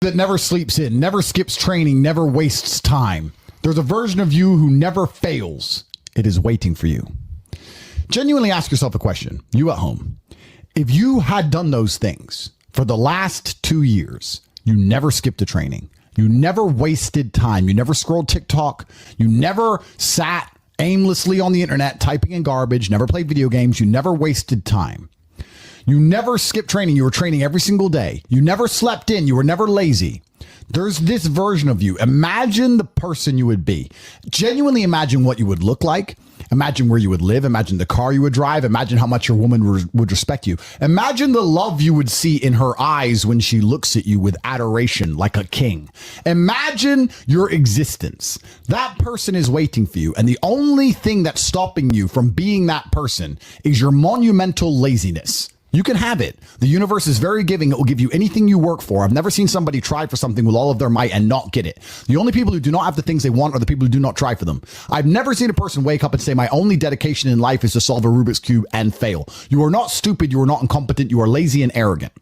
That never sleeps in, never skips training, never wastes time. There's a version of you who never fails. It is waiting for you. Genuinely ask yourself a question, you at home. If you had done those things for the last 2 years, you never skipped a training, you never wasted time, you never scrolled TikTok, you never sat aimlessly on the internet typing in garbage, never played video games, you never wasted time. You never skipped training. You were training every single day. You never slept in. You were never lazy. There's this version of you. Imagine the person you would be. Genuinely imagine what you would look like. Imagine where you would live. Imagine the car you would drive. Imagine how much your woman would respect you. Imagine the love you would see in her eyes when she looks at you with adoration like a king. Imagine your existence. That person is waiting for you. And the only thing that's stopping you from being that person is your monumental laziness. You can have it. The universe is very giving. It will give you anything you work for. I've never seen somebody try for something with all of their might and not get it. The only people who do not have the things they want are the people who do not try for them. I've never seen a person wake up and say, my only dedication in life is to solve a Rubik's Cube and fail. You are not stupid. You are not incompetent. You are lazy and arrogant.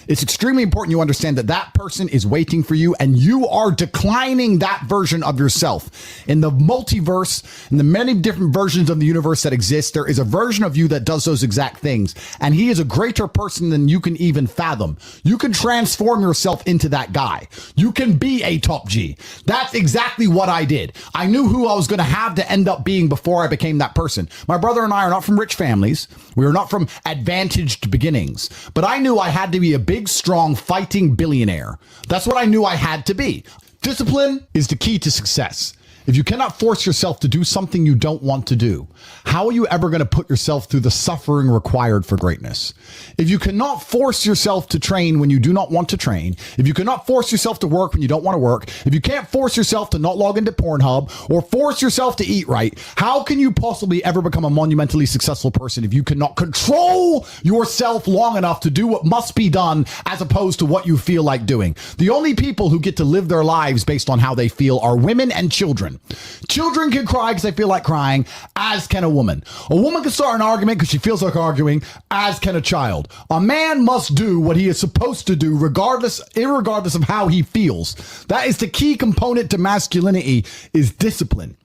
It's extremely important you understand that that person is waiting for you and you are declining that version of yourself. In the multiverse, in the many different versions of the universe that exist, there is a version of you that does those exact things. And he is a greater person than you can even fathom. You can transform yourself into that guy. You can be a top G. That's exactly what I did. I knew who I was going to have to end up being before I became that person. My brother and I are not from rich families. We are not from advantaged beginnings. But I knew I had to be a big, strong, fighting billionaire. That's what I knew I had to be. Discipline is the key to success. If you cannot force yourself to do something you don't want to do, how are you ever going to put yourself through the suffering required for greatness? If you cannot force yourself to train when you do not want to train, if you cannot force yourself to work when you don't want to work, if you can't force yourself to not log into Pornhub or force yourself to eat right, how can you possibly ever become a monumentally successful person if you cannot control yourself long enough to do what must be done as opposed to what you feel like doing? The only people who get to live their lives based on how they feel are women and children. Children can cry because they feel like crying, as can a woman. A woman can start an argument because she feels like arguing, as can a child. A man must do what he is supposed to do irregardless of how he feels. That is the key component to masculinity, is discipline.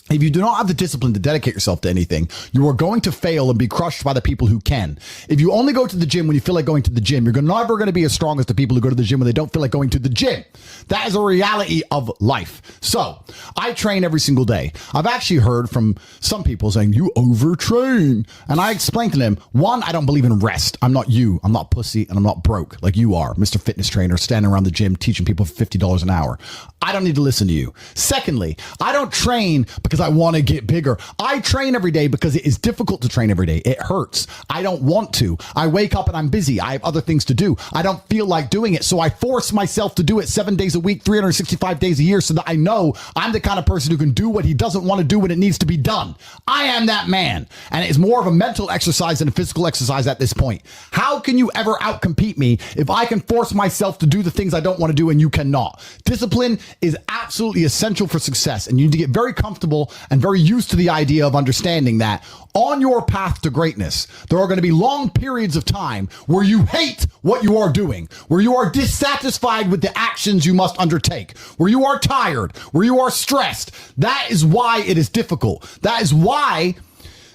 If you do not have the discipline to dedicate yourself to anything, you are going to fail and be crushed by the people who can. If you only go to the gym when you feel like going to the gym, you're never going to be as strong as the people who go to the gym when they don't feel like going to the gym. That is a reality of life. So I train every single day. I've actually heard from some people saying, you overtrain. And I explained to them, one, I don't believe in rest. I'm not you. I'm not pussy and I'm not broke like you are, Mr. Fitness Trainer, standing around the gym teaching people for $50 an hour. I don't need to listen to you. Secondly, I don't train because I want to get bigger. I train every day because it is difficult to train every day. It hurts. I don't want to. I wake up and I'm busy. I have other things to do. I don't feel like doing it. So I force myself to do it 7 days a week, 365 days a year, so that I know I'm the kind of person who can do what he doesn't want to do when it needs to be done. I am that man. And it's more of a mental exercise than a physical exercise at this point. How can you ever outcompete me if I can force myself to do the things I don't want to do and you cannot? Discipline is absolutely essential for success, and you need to get very comfortable and very used to the idea of understanding that on your path to greatness, there are going to be long periods of time where you hate what you are doing, where you are dissatisfied with the actions you must undertake, where you are tired, where you are stressed. That is why it is difficult. That is why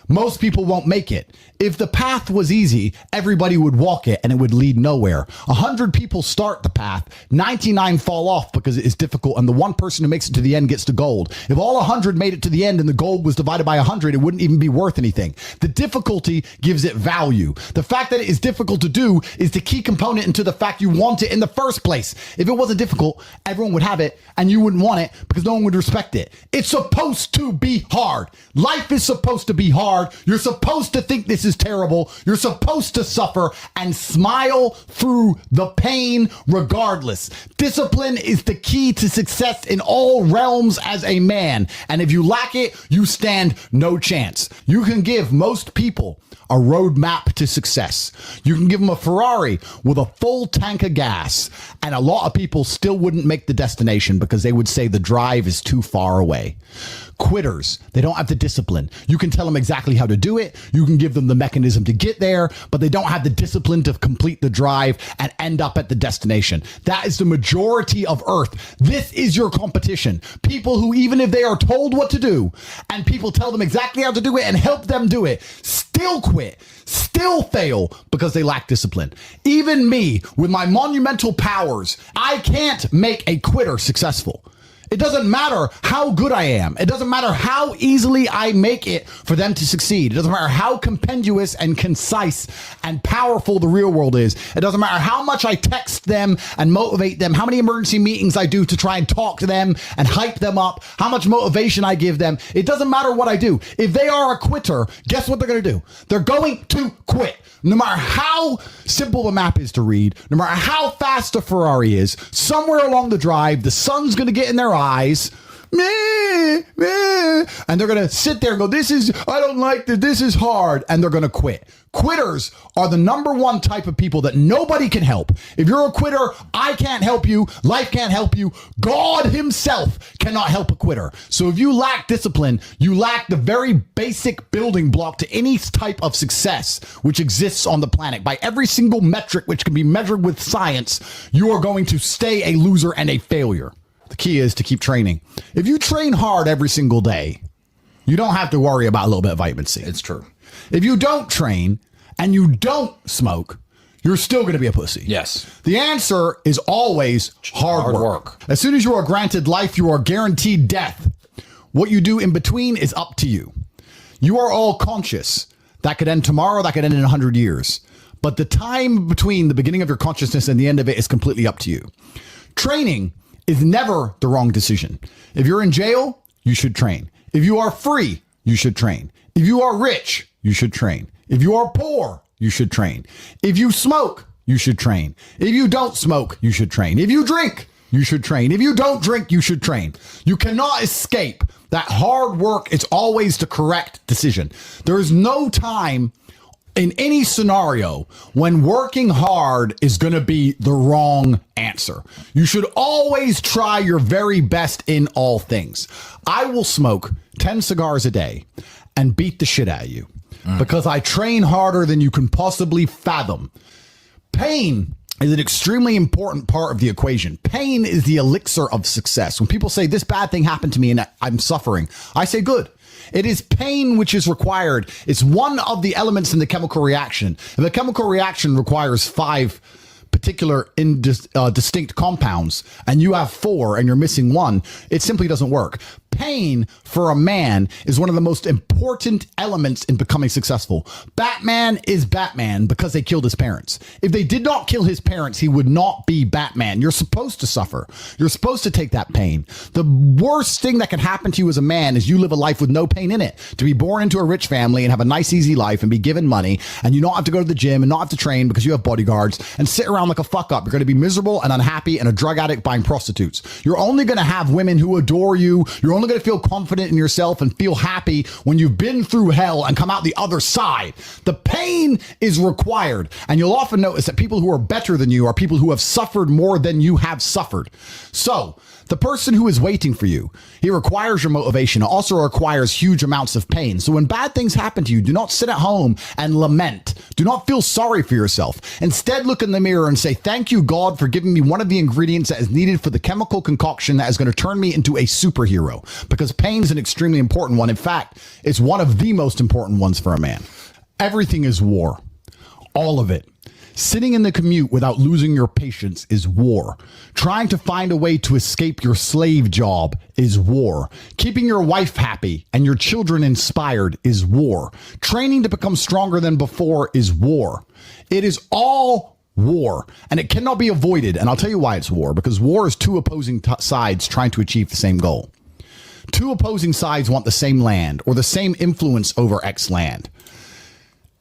most people won't make it. If the path was easy, everybody would walk it and it would lead nowhere. 100 people start the path, 99 fall off because it is difficult, and the one person who makes it to the end gets the gold. If all 100 made it to the end and the gold was divided by 100, it wouldn't even be worth anything. The difficulty gives it value. The fact that it is difficult to do is the key component into the fact you want it in the first place. If it wasn't difficult, everyone would have it and you wouldn't want it because no one would respect it. It's supposed to be hard. Life is supposed to be hard. You're supposed to think this is terrible. You're supposed to suffer and smile through the pain regardless. Discipline is the key to success in all realms as a man. And if you lack it, you stand no chance. You can give most people a roadmap to success. You can give them a Ferrari with a full tank of gas, and a lot of people still wouldn't make the destination because they would say the drive is too far away. Quitters, they don't have the discipline. You can tell them exactly how to do it. You can give them the the mechanism to get there, but they don't have the discipline to complete the drive and end up at the destination. That is the majority of Earth. This is your competition. People who, even if they are told what to do and people tell them exactly how to do it and help them do it, still quit, still fail because they lack discipline. Even me, with my monumental powers, I can't make a quitter successful. It doesn't matter how good I am. It doesn't matter how easily I make it for them to succeed. It doesn't matter how compendious and concise and powerful the real world is. It doesn't matter how much I text them and motivate them, how many emergency meetings I do to try and talk to them and hype them up, how much motivation I give them. It doesn't matter what I do. If they are a quitter, guess what they're going to do? They're going to quit. No matter how simple the map is to read, no matter how fast the Ferrari is, somewhere along the drive, the sun's going to get in their eyes, and they're going to sit there and go, I don't like this is hard, and they're going to quit. Quitters are the number one type of people that nobody can help. If you're a quitter, I can't help you. Life can't help you. God himself cannot help a quitter. So if you lack discipline, you lack the very basic building block to any type of success which exists on the planet. By every single metric which can be measured with science, you are going to stay a loser and a failure. The key is to keep training. If you train hard every single day, you don't have to worry about a little bit of vitamin C. It's true. If you don't train and you don't smoke, you're still going to be a pussy. Yes. The answer is always hard work. As soon as you are granted life, you are guaranteed death. What you do in between is up to you. You are all conscious. That could end tomorrow. That could end in 100 years. But the time between the beginning of your consciousness and the end of it is completely up to you. Training is never the wrong decision. If you're in jail, you should train. If you are free, you should train. If you are rich, you should train. If you are poor, you should train. If you smoke, you should train. If you don't smoke, you should train. If you drink, you should train. If you don't drink, you should train. You cannot escape that hard work is always the correct decision. There is no time in any scenario when working hard is going to be the wrong answer. You should always try your very best in all things. I will smoke 10 cigars a day and beat the shit out of you because I train harder than you can possibly fathom. Pain is an extremely important part of the equation. Pain is the elixir of success. When people say this bad thing happened to me and I'm suffering, I say good. It is pain which is required. It's one of the elements in the chemical reaction. If the chemical reaction requires 5 particular distinct compounds and you have 4 and you're missing 1, it simply doesn't work. Pain for a man is one of the most important elements in becoming successful. Batman is Batman because they killed his parents. If they did not kill his parents, he would not be Batman. You're supposed to suffer. You're supposed to take that pain. The worst thing that can happen to you as a man is you live a life with no pain in it. To be born into a rich family and have a nice, easy life and be given money and you don't have to go to the gym and not have to train because you have bodyguards and sit around like a fuck up. You're going to be miserable and unhappy and a drug addict buying prostitutes. You're only going to have women who adore you. You're only going to feel confident in yourself and feel happy when you've been through hell and come out the other side. The pain is required. And you'll often notice that people who are better than you are people who have suffered more than you have suffered. So the person who is waiting for you, he requires your motivation. It also requires huge amounts of pain. So when bad things happen to you, do not sit at home and lament. Do not feel sorry for yourself. Instead, look in the mirror and say, thank you, God, for giving me one of the ingredients that is needed for the chemical concoction that is going to turn me into a superhero. Because pain is an extremely important one. In fact, it's one of the most important ones for a man. Everything is war. All of it. Sitting in the commute without losing your patience is war. Trying to find a way to escape your slave job is war. Keeping your wife happy and your children inspired is war. Training to become stronger than before is war. It is all war, and it cannot be avoided. And I'll tell you why it's war, because war is 2 opposing sides trying to achieve the same goal. 2 opposing sides want the same land or the same influence over X land.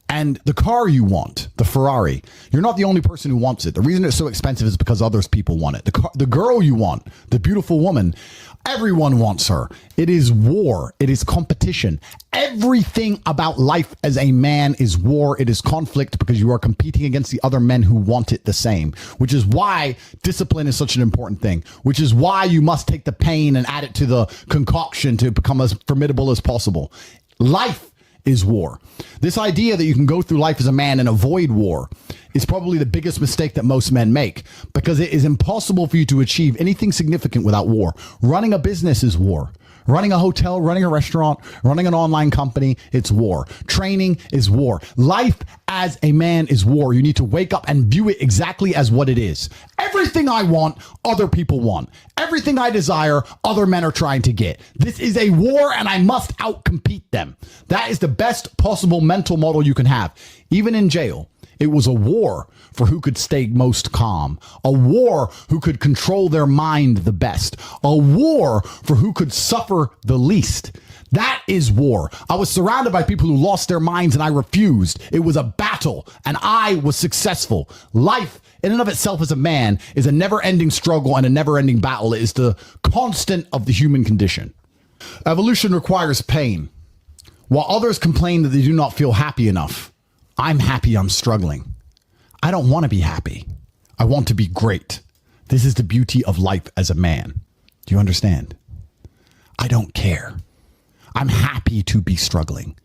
And the car you want, the Ferrari, you're not the only person who wants it. The reason it's so expensive is because others people want it. The girl you want, the beautiful woman, everyone wants her. It is war. It is competition. Everything about life as a man is war. It is conflict because you are competing against the other men who want it the same, which is why discipline is such an important thing, which is why you must take the pain and add it to the concoction to become as formidable as possible. Life is war. This idea that you can go through life as a man and avoid war is probably the biggest mistake that most men make, because it is impossible for you to achieve anything significant without war. Running a business is war. Running a hotel, running a restaurant, running an online company, it's war. Training is war. Life as a man is war. You need to wake up and view it exactly as what it is. Everything I want, other people want. Everything I desire, other men are trying to get. This is a war, and I must outcompete them. That is the best possible mental model you can have. Even in jail, it was a war for who could stay most calm, a war who could control their mind the best, a war for who could suffer the least. That is war. I was surrounded by people who lost their minds and I refused. It was a battle and I was successful. Life in and of itself as a man is a never-ending struggle and a never-ending battle. It is the constant of the human condition. Evolution requires pain. While others complain that they do not feel happy enough, I'm happy I'm struggling. I don't want to be happy. I want to be great. This is the beauty of life as a man. Do you understand? I don't care. I'm happy to be struggling.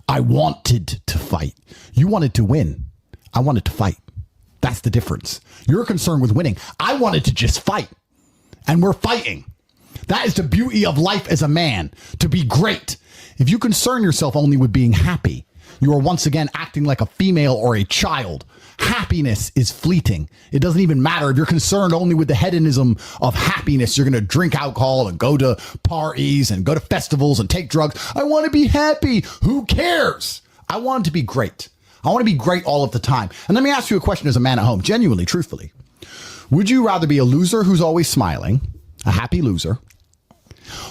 I wanted to fight. You wanted to win. I wanted to fight. That's the difference. You're concerned with winning. I wanted to just fight. And we're fighting. That is the beauty of life as a man, to be great. If you concern yourself only with being happy, you are once again acting like a female or a child. Happiness is fleeting. It doesn't even matter if you're concerned only with the hedonism of happiness. You're going to drink alcohol and go to parties and go to festivals and take drugs. I want to be happy. Who cares? I want it to be great. I want to be great all of the time. And let me ask you a question as a man at home, genuinely, truthfully. Would you rather be a loser who's always smiling, a happy loser,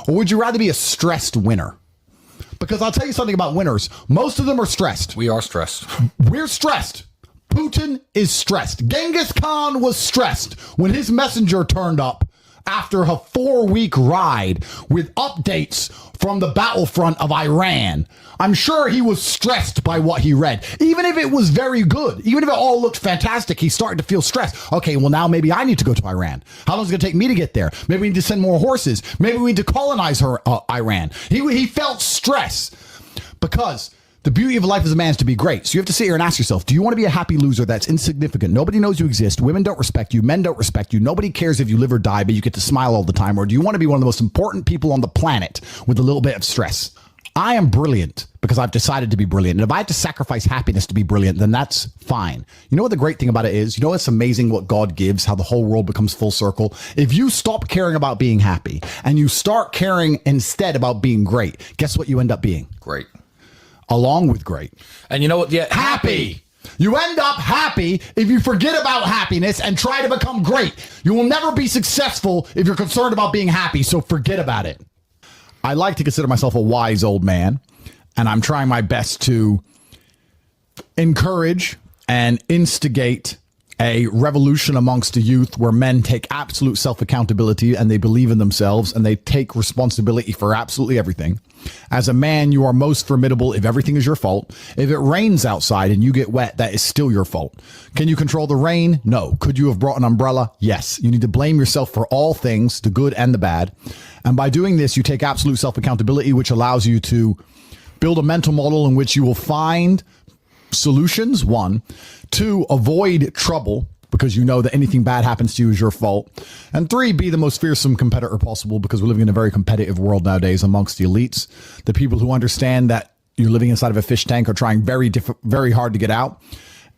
or would you rather be a stressed winner? Because I'll tell you something about winners. Most of them are stressed. We are stressed. We're stressed. Putin is stressed. Genghis Khan was stressed when his messenger turned up after a 4-week ride with updates from the battlefront of Iran. I'm sure he was stressed by what he read. Even if it was very good, even if it all looked fantastic, he started to feel stressed. Okay, well, now maybe I need to go to Iran. How long is it going to take me to get there? Maybe we need to send more horses. Maybe we need to colonize Iran. He felt stress because the beauty of life as a man is to be great. So you have to sit here and ask yourself, do you want to be a happy loser that's insignificant? Nobody knows you exist. Women don't respect you. Men don't respect you. Nobody cares if you live or die, but you get to smile all the time. Or do you want to be one of the most important people on the planet with a little bit of stress? I am brilliant because I've decided to be brilliant. And if I have to sacrifice happiness to be brilliant, then that's fine. You know what the great thing about it is? You know what's amazing what God gives, how the whole world becomes full circle? If you stop caring about being happy and you start caring instead about being great, guess what you end up being? Great. Along with great. And you know what? Yeah, Happy. You end up happy if you forget about happiness and try to become great. You will never be successful if you're concerned about being happy, so forget about it. I like to consider myself a wise old man, and I'm trying my best to encourage and instigate a revolution amongst the youth where men take absolute self-accountability and they believe in themselves and they take responsibility for absolutely everything. As a man, you are most formidable if everything is your fault. If it rains outside and you get wet, that is still your fault. Can you control the rain? No. Could you have brought an umbrella? Yes. You need to blame yourself for all things, the good and the bad. And by doing this, you take absolute self-accountability, which allows you to build a mental model in which you will find solutions, 1, 2, avoid trouble because you know that anything bad happens to you is your fault, and 3, be the most fearsome competitor possible because we're living in a very competitive world nowadays amongst the elites. The people who understand that you're living inside of a fish tank are trying very hard to get out,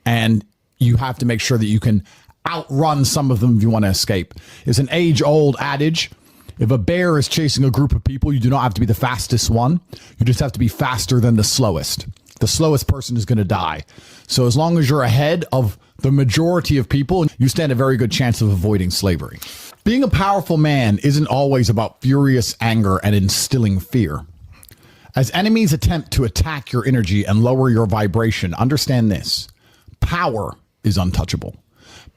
and you have to make sure that you can outrun some of them if you want to escape. It's an age-old adage. If a bear is chasing a group of people, you do not have to be the fastest one. You just have to be faster than the slowest. The slowest person is going to die. So as long as you're ahead of the majority of people, you stand a very good chance of avoiding slavery. Being a powerful man isn't always about furious anger and instilling fear. As enemies attempt to attack your energy and lower your vibration, understand this: power is untouchable.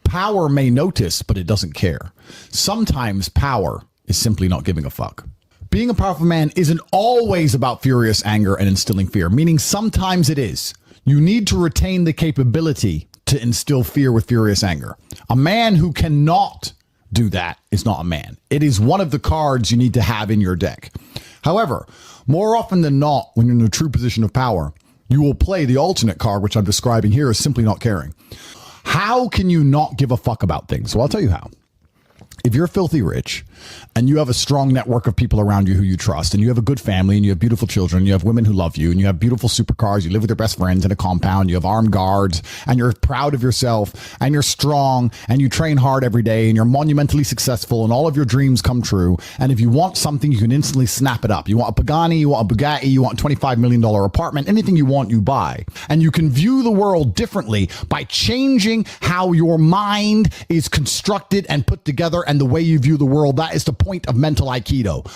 Power may notice, but it doesn't care. Sometimes power is simply not giving a fuck. Being a powerful man isn't always about furious anger and instilling fear, meaning sometimes it is. You need to retain the capability to instill fear with furious anger. A man who cannot do that is not a man. It is one of the cards you need to have in your deck. However, more often than not, when you're in a true position of power, You will play the alternate card, which I'm describing here, is simply not caring. How can you not give a fuck about things? Well, I'll tell you how. If you're filthy rich and you have a strong network of people around you who you trust, and you have a good family, and you have beautiful children, and you have women who love you, and you have beautiful supercars, you live with your best friends in a compound, you have armed guards, and you're proud of yourself, and you're strong, and you train hard every day, and you're monumentally successful, and all of your dreams come true. And if you want something, you can instantly snap it up. You want a Pagani, you want a Bugatti, you want a $25 million apartment, anything you want, you buy. And you can view the world differently by changing how your mind is constructed and put together, and the way you view the world. That is the point of mental Aikido.